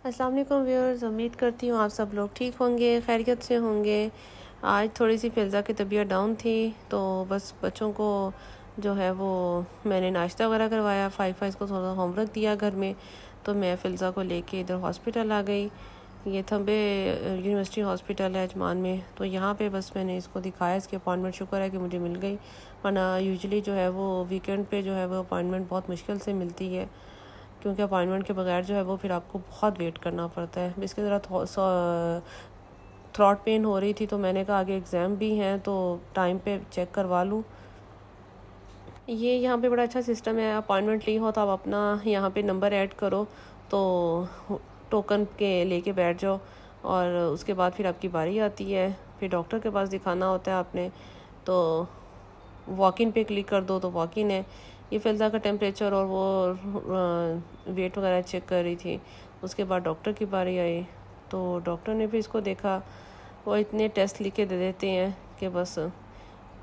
अस्सलाम वालेकुम व्यूअर्स, उम्मीद करती हूँ आप सब लोग ठीक होंगे, खैरियत से होंगे। आज थोड़ी सी फ़िज़ा की तबीयत डाउन थी, तो बस बच्चों को जो है वो मैंने नाश्ता वगैरह करवाया। फ़ाइज़ को थोड़ा होमवर्क दिया घर में, तो मैं फ़िज़ा को लेके इधर हॉस्पिटल आ गई। ये थंबे यूनिवर्सिटी हॉस्पिटल है अजमान में, तो यहाँ पे बस मैंने इसको दिखाया। इसकी अपॉइंटमेंट शुक्र है कि मुझे मिल गई, वरना यूजुअली जो है वो वीकेंड पे जो है वो अपॉइंटमेंट बहुत मुश्किल से मिलती है, क्योंकि अपॉइंटमेंट के बगैर जो है वो फिर आपको बहुत वेट करना पड़ता है। इसके ज़रा थ्रॉट पेन हो रही थी, तो मैंने कहा आगे एग्ज़ाम भी हैं तो टाइम पे चेक करवा लूँ। ये यहाँ पे बड़ा अच्छा सिस्टम है, अपॉइंटमेंट ली हो तो आप अपना यहाँ पे नंबर ऐड करो, तो टोकन के लेके बैठ जाओ, और उसके बाद फिर आपकी बारी आती है। फिर डॉक्टर के पास दिखाना होता है आपने, तो वॉक इन पे क्लिक कर दो तो वॉक इन है। ये फ़िज़ा का टेम्परेचर और वो वेट वगैरह चेक कर रही थी। उसके बाद डॉक्टर की बारी आई, तो डॉक्टर ने भी इसको देखा। वो इतने टेस्ट लिख के दे देते हैं कि बस,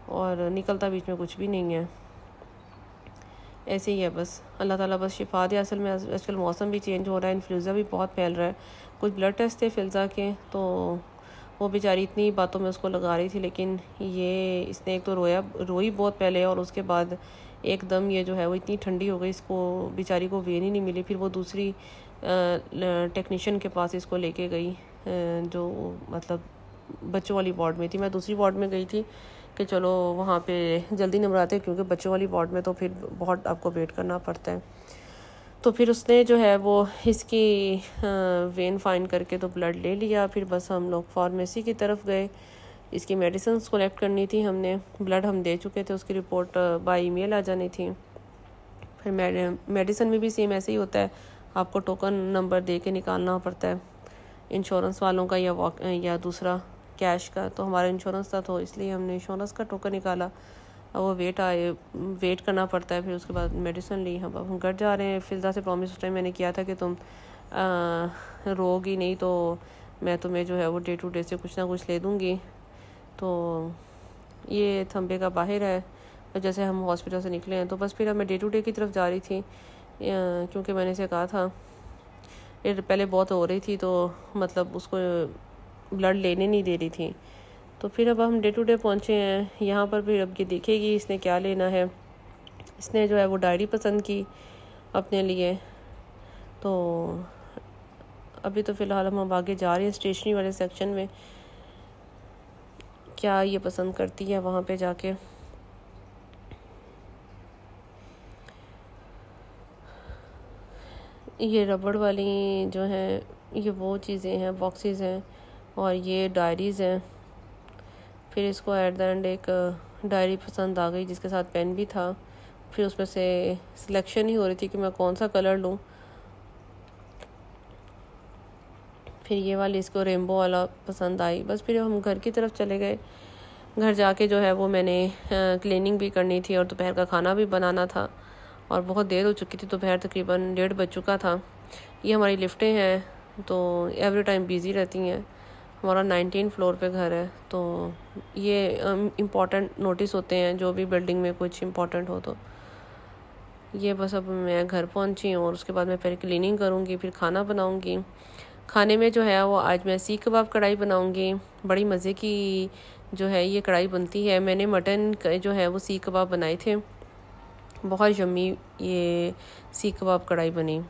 और निकलता बीच में कुछ भी नहीं है। ऐसे ही है बस, अल्लाह ताला बस शिफा दे। असल में आजकल मौसम भी चेंज हो रहा है, इन्फ्लुएंजा भी बहुत फैल रहा है। कुछ ब्लड टेस्ट थे फ़िज़ा के, तो वो बेचारी इतनी बातों में उसको लगा रही थी, लेकिन ये इसने एक तो रोई बहुत पहले, और उसके बाद एकदम ये जो है वो इतनी ठंडी हो गई, इसको बेचारी को वेन ही नहीं मिली। फिर वो दूसरी टेक्नीशियन के पास इसको लेके गई, जो मतलब बच्चों वाली वार्ड में थी। मैं दूसरी वार्ड में गई थी कि चलो वहाँ पे जल्दी नंबर आते हैं, क्योंकि बच्चों वाली वार्ड में तो फिर बहुत आपको वेट करना पड़ता है। तो फिर उसने जो है वो इसकी वेन फाइंड करके तो ब्लड ले लिया। फिर बस हम लोग फार्मेसी की तरफ गए, इसकी मेडिसिन कलेक्ट करनी थी हमने। ब्लड हम दे चुके थे, उसकी रिपोर्ट बाय ईमेल आ जानी थी। फिर मेडिसिन में भी सेम ऐसे ही होता है, आपको टोकन नंबर दे के निकालना पड़ता है, इंश्योरेंस वालों का या दूसरा कैश का। तो हमारा इंश्योरेंस था, तो इसलिए हमने इंश्योरेंस का टोकन निकाला। अब वो वेट करना पड़ता है। फिर उसके बाद मेडिसिन ली। हम घर जा रहे हैं। फ़िज़ा से प्रॉमिस उस टाइम मैंने किया था कि तुम रोगी नहीं तो मैं तुम्हें जो है वो डे टू डे से कुछ ना कुछ ले दूँगी। तो ये थंबे का बाहर है। जैसे हम हॉस्पिटल से निकले हैं, तो बस फिर अब मैं डे टू डे की तरफ जा रही थी, क्योंकि मैंने इसे कहा था। ये पहले बहुत हो रही थी, तो मतलब उसको ब्लड लेने नहीं दे रही थी। तो फिर अब हम डे टू डे पहुँचे हैं यहाँ पर। फिर अब ये देखेगी इसने क्या लेना है। इसने जो है वो डायरी पसंद की अपने लिए। तो अभी तो फ़िलहाल हम आगे जा रहे हैं स्टेशनरी वाले सेक्शन में, क्या ये पसंद करती है वहाँ पे जाके। ये रबड़ वाली जो हैं, ये वो चीज़ें हैं, बॉक्सेस हैं, और ये डायरीज़ हैं। फिर इसको एट द एंड एक डायरी पसंद आ गई जिसके साथ पेन भी था। फिर उसमें से सिलेक्शन ही हो रही थी कि मैं कौन सा कलर लूँ। फिर ये वाली इसको रेनबो वाला पसंद आई। बस फिर हम घर की तरफ चले गए। घर जाके जो है वो मैंने क्लीनिंग भी करनी थी, और दोपहर का खाना भी बनाना था, और बहुत देर हो चुकी थी। दोपहर तकरीबन 1:30 बज चुका था। ये हमारी लिफ्टें हैं, तो एवरी टाइम बिज़ी रहती हैं। हमारा 19 फ्लोर पे घर है, तो ये इम्पॉर्टेंट नोटिस होते हैं जो भी बिल्डिंग में कुछ इम्पॉर्टेंट हो। तो ये बस अब मैं घर पहुंची हूँ, और उसके बाद मैं फिर क्लीनिंग करूँगी, फिर खाना बनाऊँगी। खाने में जो है वो आज मैं सीख कबाब कढ़ाई बनाऊँगी। बड़ी मज़े की जो है ये कढ़ाई बनती है। मैंने मटन जो है वो सीख कबाब बनाए थे, बहुत यम्मी ये सीख कबाब कढ़ाई बनी।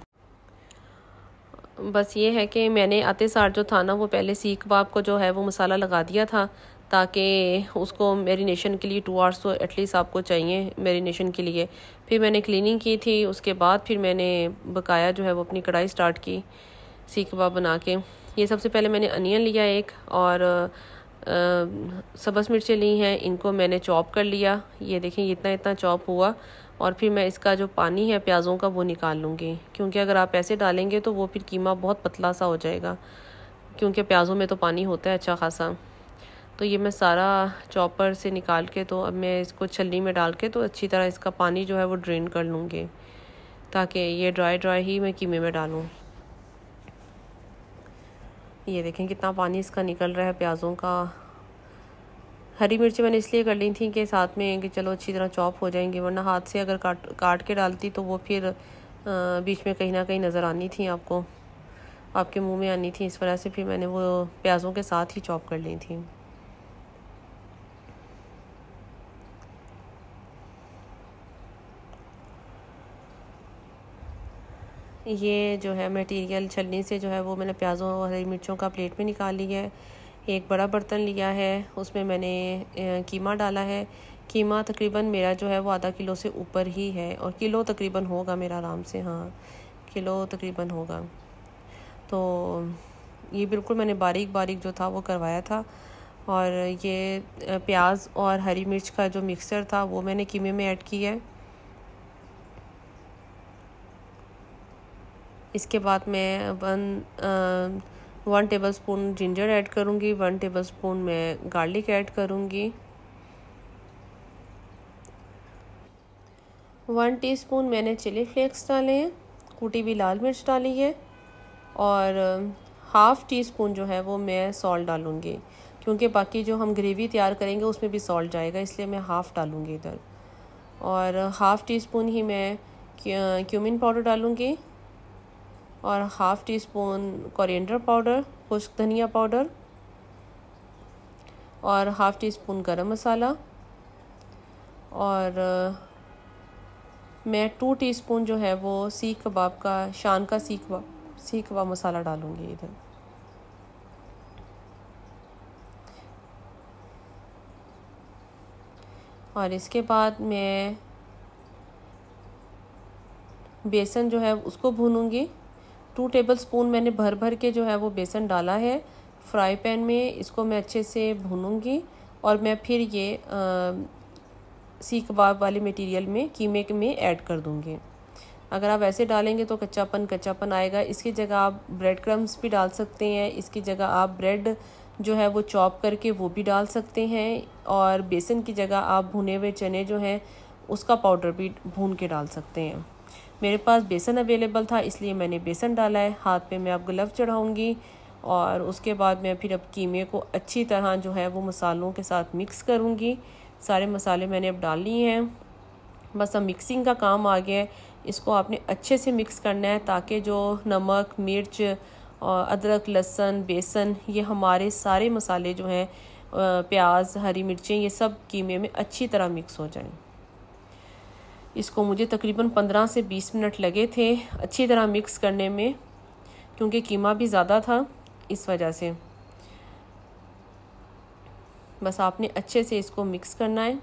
बस ये है कि मैंने आते सार जो था ना, वो पहले सीख कबाब को जो है वो मसाला लगा दिया था, ताकि उसको मैरिनेशन के लिए 2 आवर्स तो एटलीस्ट आपको चाहिए मैरिनेशन के लिए। फिर मैंने क्लीनिंग की थी, उसके बाद फिर मैंने बकाया जो है वो अपनी कढ़ाई स्टार्ट की सीख कबाब बना के। ये सबसे पहले मैंने अनियन लिया एक, और सब्ज़ मिर्चें ली हैं, इनको मैंने चॉप कर लिया। ये देखें इतना इतना चॉप हुआ। और फिर मैं इसका जो पानी है प्याज़ों का वो निकाल लूँगी, क्योंकि अगर आप ऐसे डालेंगे तो वो फिर कीमा बहुत पतला सा हो जाएगा, क्योंकि प्याज़ों में तो पानी होता है अच्छा खासा। तो ये मैं सारा चॉपर से निकाल के, तो अब मैं इसको छलनी में डाल के तो अच्छी तरह इसका पानी जो है वो ड्रेन कर लूँगी, ताकि ये ड्राई ही मैं कीमे में डालूँ। ये देखें कितना पानी इसका निकल रहा है प्याज़ों का। हरी मिर्ची मैंने इसलिए कर ली थी कि साथ में कि चलो अच्छी तरह चॉप हो जाएंगी, वरना हाथ से अगर काट के डालती तो वो फिर बीच में कहीं ना कहीं नज़र आनी थी आपको। आपके मुंह में आनी थी, इस वजह से फिर मैंने वो प्याज़ों के साथ ही चॉप कर ली थी। ये जो है मटेरियल छलनी से जो है वो मैंने प्याज़ों और हरी मिर्चों का प्लेट में निकाल लिया है। एक बड़ा बर्तन लिया है, उसमें मैंने कीमा डाला है। कीमा तकरीबन मेरा जो है वो आधा किलो से ऊपर ही है, और किलो तकरीबन होगा मेरा आराम से, हाँ किलो तकरीबन होगा। तो ये बिल्कुल मैंने बारीक बारीक जो था वो करवाया था। और ये प्याज और हरी मिर्च का जो मिक्सचर था वो मैंने कीमे में ऐड किया है। इसके बाद मैं 1 टेबलस्पून जिंजर ऐड करूँगी, 1 टेबलस्पून मैं गार्लिक ऐड करूँगी, 1 टीस्पून मैंने चिली फ्लेक्स डाले हैं, कूटी हुई लाल मिर्च डाली है, और हाफ़ टी स्पून जो है वो मैं सॉल्ट डालूँगी, क्योंकि बाकी जो हम ग्रेवी तैयार करेंगे उसमें भी सॉल्ट जाएगा, इसलिए मैं हाफ़ डालूँगी इधर। और हाफ़ टी स्पून ही मैं क्यूमिन पाउडर डालूँगी, और half tea spoon coriander powder, खुश्क धनिया पाउडर, और हाफ़ टी स्पून गरम मसाला, और मैं 2 टीस्पून जो है वो सीख कबाब का, शान का सीख कबाब मसाला डालूँगी इधर। और इसके बाद मैं बेसन जो है उसको भूनूंगी। 2 टेबलस्पून मैंने भर भर के जो है वो बेसन डाला है फ्राई पैन में, इसको मैं अच्छे से भूनूंगी, और मैं फिर ये सीख कबाब वाले मटेरियल में कीमे में ऐड कर दूंगी। अगर आप ऐसे डालेंगे तो कच्चापन आएगा। इसकी जगह आप ब्रेड क्रम्स भी डाल सकते हैं, इसकी जगह आप ब्रेड जो है वो चॉप करके वो भी डाल सकते हैं, और बेसन की जगह आप भुने हुए चने जो हैं उसका पाउडर भी भून के डाल सकते हैं। मेरे पास बेसन अवेलेबल था इसलिए मैंने बेसन डाला है। हाथ पे मैं अब ग्लव चढ़ाऊँगी, और उसके बाद मैं फिर अब कीमे को अच्छी तरह जो है वो मसालों के साथ मिक्स करूँगी। सारे मसाले मैंने अब डाल लिए हैं, बस अब मिक्सिंग का काम आ गया है। इसको आपने अच्छे से मिक्स करना है ताकि जो नमक, मिर्च, अदरक, लहसुन, बेसन, ये हमारे सारे मसाले जो हैं, प्याज, हरी मिर्चें, ये सब कीमे में अच्छी तरह मिक्स हो जाएं। इसको मुझे तकरीबन 15 से 20 मिनट लगे थे अच्छी तरह मिक्स करने में, क्योंकि कीमा भी ज़्यादा था इस वजह से। बस आपने अच्छे से इसको मिक्स करना है,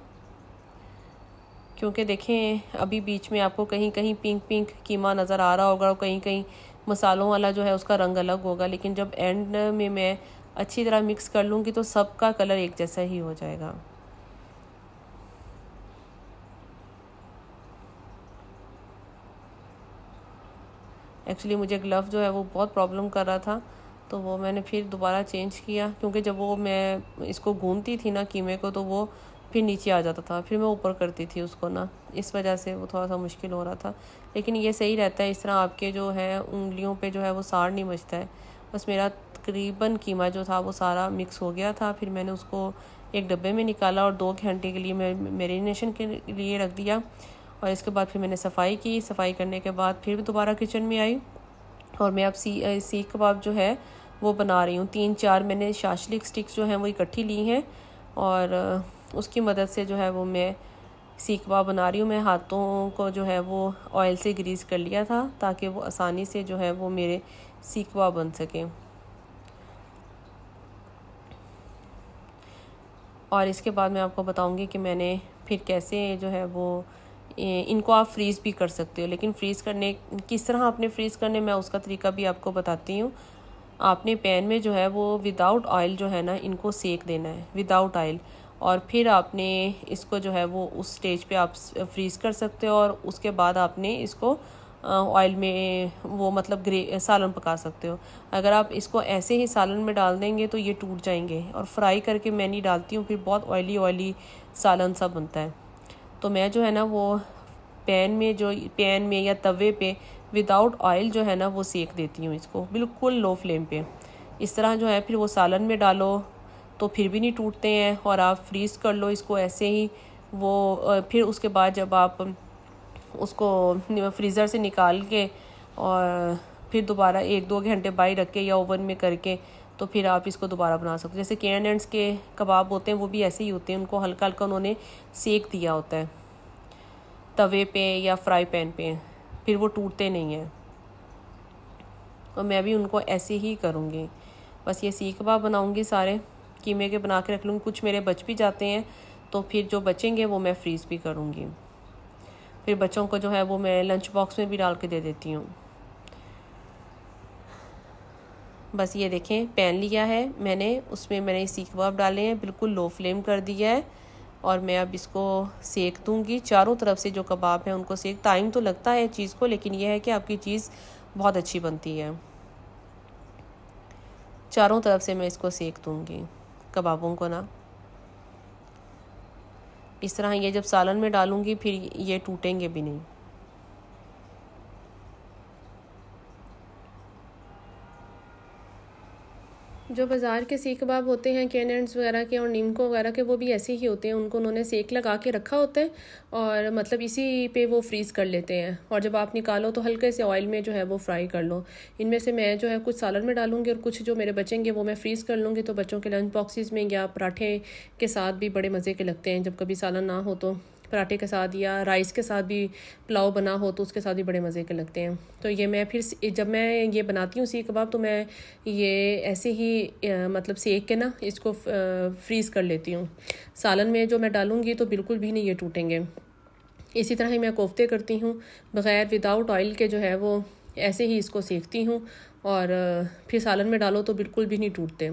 क्योंकि देखें अभी बीच में आपको कहीं कहीं पिंक पिंक कीमा नज़र आ रहा होगा, और कहीं कहीं मसालों वाला जो है उसका रंग अलग होगा, लेकिन जब एंड में मैं अच्छी तरह मिक्स कर लूँगी तो सबका कलर एक जैसा ही हो जाएगा। एक्चुअली मुझे ग्लव जो है वो बहुत प्रॉब्लम कर रहा था, तो वो मैंने फिर दोबारा चेंज किया, क्योंकि जब वो मैं इसको गूंथती थी ना कीमे को, तो वो फिर नीचे आ जाता था, फिर मैं ऊपर करती थी उसको ना, इस वजह से वो थोड़ा सा मुश्किल हो रहा था। लेकिन ये सही रहता है, इस तरह आपके जो है उंगलियों पे जो है वो साड़ नहीं मचता है। बस मेरा तकरीबन कीमा जो था वो सारा मिक्स हो गया था। फिर मैंने उसको एक डब्बे में निकाला और 2 घंटे के लिए मैं मैरिनेशन के लिए रख दिया, और इसके बाद फिर मैंने सफाई की। सफाई करने के बाद फिर दोबारा किचन में आई, और मैं अब सीख कबाब जो है वो बना रही हूँ। 3-4 मैंने शाशलिक स्टिक्स जो हैं वो इकट्ठी ली हैं, और उसकी मदद से जो है वो मैं सीख कबाब बना रही हूँ। मैं हाथों को जो है वो ऑयल से ग्रीस कर लिया था ताकि वो आसानी से जो है वो मेरे सीख कबाब बन सकें। और इसके बाद मैं आपको बताऊंगी कि मैंने फिर कैसे जो है वो इनको आप फ्रीज़ भी कर सकते हो, लेकिन फ्रीज़ करने किस तरह आपने फ्रीज़ करने, मैं उसका तरीका भी आपको बताती हूँ। आपने पैन में जो है वो विदाउट ऑयल जो है ना इनको सेक देना है, विदाउट ऑयल, और फिर आपने इसको जो है वो उस स्टेज पे आप फ्रीज़ कर सकते हो, और उसके बाद आपने इसको ऑयल में वो मतलब सालन पका सकते हो। अगर आप इसको ऐसे ही सालन में डाल देंगे तो ये टूट जाएंगे, और फ्राई करके मैं नहीं डालती हूँ, फिर बहुत ऑयली सालन सा बनता है। तो मैं जो है ना वो पैन में या तवे पे विदाउट ऑयल जो है ना वो सेक देती हूँ इसको, बिल्कुल लो फ्लेम पे। इस तरह जो है फिर वो सालन में डालो तो फिर भी नहीं टूटते हैं, और आप फ्रीज़ कर लो इसको ऐसे ही। वो फिर उसके बाद जब आप उसको फ्रीज़र से निकाल के और फिर दोबारा 1-2 घंटे बाहर रख के या ओवन में करके तो फिर आप इसको दोबारा बना सकते हो। जैसे कैनेड्स के कबाब होते हैं वो भी ऐसे ही होते हैं, उनको हल्का हल्का उन्होंने सेक दिया होता है तवे पे या फ्राई पैन पे, फिर वो टूटते नहीं हैं। और मैं भी उनको ऐसे ही करूँगी। बस ये सीख कबाब बनाऊँगी, सारे कीमे के बना के रख लूँगी। कुछ मेरे बच भी जाते हैं तो फिर जो बचेंगे वो मैं फ्रीज़ भी करूँगी। फिर बच्चों को जो है वो मैं लंच बॉक्स में भी डाल के दे देती हूँ। बस ये देखें पैन लिया है मैंने, उसमें मैंने सीख कबाब डाले हैं, बिल्कुल लो फ्लेम कर दिया है और मैं अब इसको सेक दूंगी। चारों तरफ से जो कबाब हैं उनको सेक, टाइम तो लगता है चीज़ को, लेकिन यह है कि आपकी चीज़ बहुत अच्छी बनती है। चारों तरफ से मैं इसको सेक दूंगी कबाबों को ना। इस तरह ये जब सालन में डालूंगी फिर ये टूटेंगे भी नहीं। जो बाज़ार के सीख कबाब होते हैं कैनेड्स वगैरह के और नीमको वगैरह के, वो भी ऐसे ही होते हैं। उनको उन्होंने सेक लगा के रखा होता है और मतलब इसी पे वो फ्रीज़ कर लेते हैं और जब आप निकालो तो हल्के से ऑयल में जो है वो फ्राई कर लो। इनमें से मैं जो है कुछ सालन में डालूंगी और कुछ जो मेरे बचेंगे वो मैं फ्रीज़ कर लूँगी। तो बच्चों के लंच बॉक्सेस में या पराठे के साथ भी बड़े मज़े के लगते हैं। जब कभी सालन ना हो तो पराठे के साथ या राइस के साथ भी पुलाव बना हो तो उसके साथ भी बड़े मज़े के लगते हैं। तो ये मैं फिर जब मैं ये बनाती हूँ सीख कबाब तो मैं ये ऐसे ही मतलब सेक के ना इसको फ्रीज़ कर लेती हूँ। सालन में जो मैं डालूँगी तो बिल्कुल भी नहीं ये टूटेंगे। इसी तरह ही मैं कोफ्ते करती हूँ बग़ैर विदाउट ऑयल के, जो है वो ऐसे ही इसको सेकती हूँ और फिर सालन में डालो तो बिल्कुल भी नहीं टूटते।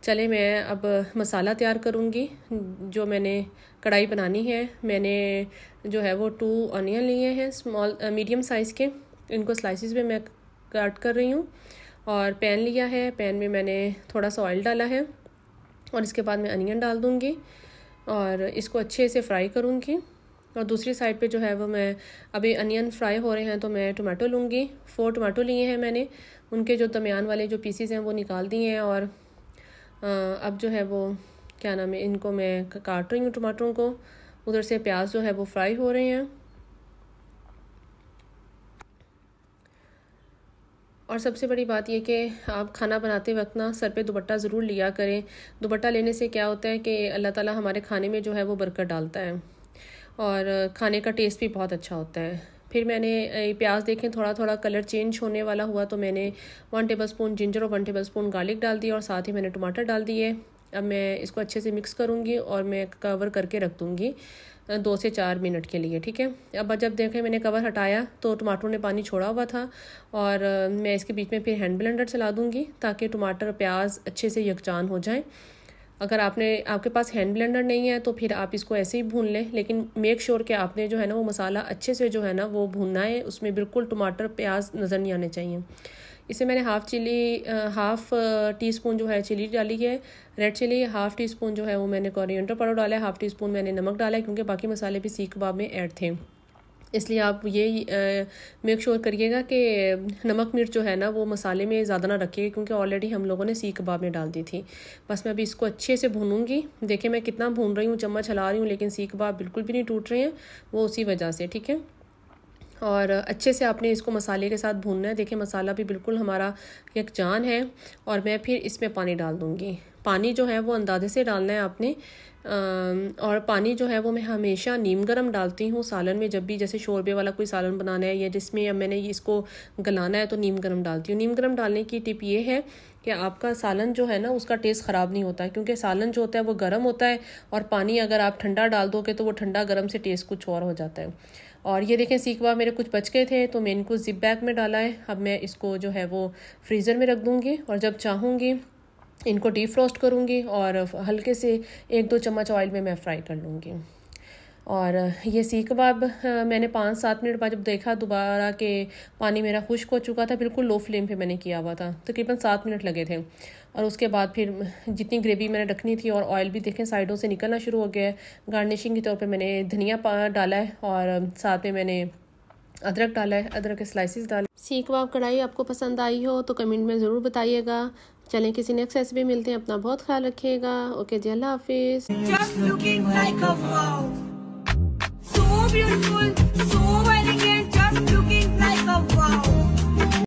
चले मैं अब मसाला तैयार करूँगी। जो मैंने कढ़ाई बनानी है, मैंने जो है वो 2 ऑनियन लिए हैं स्मॉल मीडियम साइज़ के, इनको स्लाइसिस में मैं कट कर रही हूँ। और पैन लिया है, पैन में मैंने थोड़ा सा ऑयल डाला है और इसके बाद मैं अनियन डाल दूँगी और इसको अच्छे से फ्राई करूँगी। और दूसरी साइड पे जो है वो मैं अभी अनियन फ्राई हो रहे हैं तो मैं टमाटो लूँगी। 4 टमाटो लिए हैं मैंने, उनके जो दरमियान वाले जो पीसीज हैं वो निकाल दिए हैं और अब जो है वो क्या नाम है, इनको मैं काट रही हूँ टमाटरों को। उधर से प्याज जो है वो फ्राई हो रहे हैं। और सबसे बड़ी बात यह कि आप खाना बनाते वक्त ना सर पे दुपट्टा ज़रूर लिया करें। दुपट्टा लेने से क्या होता है कि अल्लाह ताला हमारे खाने में जो है वो बरकत डालता है और खाने का टेस्ट भी बहुत अच्छा होता है। फिर मैंने प्याज देखें थोड़ा थोड़ा कलर चेंज होने वाला हुआ तो मैंने 1 टेबलस्पून जिंजर और 1 टेबलस्पून गार्लिक डाल दिया और साथ ही मैंने टमाटर डाल दिए। अब मैं इसको अच्छे से मिक्स करूँगी और मैं कवर करके रख दूँगी 2 से 4 मिनट के लिए, ठीक है। अब जब देखें मैंने कवर हटाया तो टमाटरों ने पानी छोड़ा हुआ था और मैं इसके बीच में फिर हैंड ब्लेंडर चला दूँगी ताकि टमाटर प्याज अच्छे से यकजान हो जाए। अगर आपके पास हैंड ब्लेंडर नहीं है तो फिर आप इसको ऐसे ही भून लें, लेकिन मेक श्योर कि आपने जो है ना वो मसाला अच्छे से जो है ना वो भूनना है, उसमें बिल्कुल टमाटर प्याज नज़र नहीं आने चाहिए। इसे मैंने हाफ़ टी स्पून जो है चिली डाली है, red chilli, half teaspoon जो है वो मैंने कोरिएंडर पाउडर डाला है, हाफ़ टी स्पून मैंने नमक डाला है क्योंकि बाकी मसाले भी सीख कबाब में ऐड थे। इसलिए आप ये मेक श्योर करिएगा कि नमक मिर्च जो है ना वो मसाले में ज़्यादा ना रखिएगा क्योंकि ऑलरेडी हम लोगों ने सीख कबाब में डाल दी थी। बस मैं अभी इसको अच्छे से भूनूंगी। देखिए मैं कितना भून रही हूँ, चम्मच हिला रही हूँ, लेकिन सीख कबाब बिल्कुल भी नहीं टूट रहे हैं, वो उसी वजह से, ठीक है। और अच्छे से आपने इसको मसाले के साथ भूनना है। देखिए मसाला भी बिल्कुल हमारा यकजान है और मैं फिर इसमें पानी डाल दूँगी। पानी जो है वो अंदाजे से डालना है आपने और पानी जो है वो मैं हमेशा नीम गर्म डालती हूँ सालन में। जब भी जैसे शोरबे वाला कोई सालन बनाना है या जिसमें मैंने इसको गलाना है तो नीम गर्म डालती हूँ। नीम गर्म डालने की टिप ये है कि आपका सालन जो है ना उसका टेस्ट ख़राब नहीं होता क्योंकि सालन जो होता है वो गर्म होता है और पानी अगर आप ठंडा डाल दोगे तो वो ठंडा गर्म से टेस्ट कुछ और हो जाता है। और ये देखें सीख कबाब मेरे कुछ बच गए थे तो मैं इनको जिप बैग में डाला है। अब मैं इसको जो है वो फ्रीज़र में रख दूँगी और जब चाहूँगी इनको डीप फ्रोस्ट करूँगी और हल्के से 1-2 चम्मच ऑयल में मैं फ्राई कर लूँगी। और ये सीख कबाब मैंने 5-7 मिनट बाद जब देखा दोबारा कि पानी मेरा खुश्क हो चुका था, बिल्कुल लो फ्लेम पे मैंने किया हुआ था, तकरीबन 7 मिनट लगे थे। और उसके बाद फिर जितनी ग्रेवी मैंने रखनी थी और ऑयल भी देखें साइडों से निकलना शुरू हो गया है। गार्निशिंग के तौर पे मैंने धनिया डाला है और साथ में मैंने अदरक डाला है, अदरक के स्लाइसिस डाले। सीख कबाब कढ़ाई आपको पसंद आई हो तो कमेंट में ज़रूर बताइएगा। चलें किसी नेक्स्ट रेसिपी मिलते हैं, अपना बहुत ख्याल रखिएगा। ओके जी, अल्लाह हाफिज़। Just looking like a wow, so beautiful, so elegant, just looking like a wow.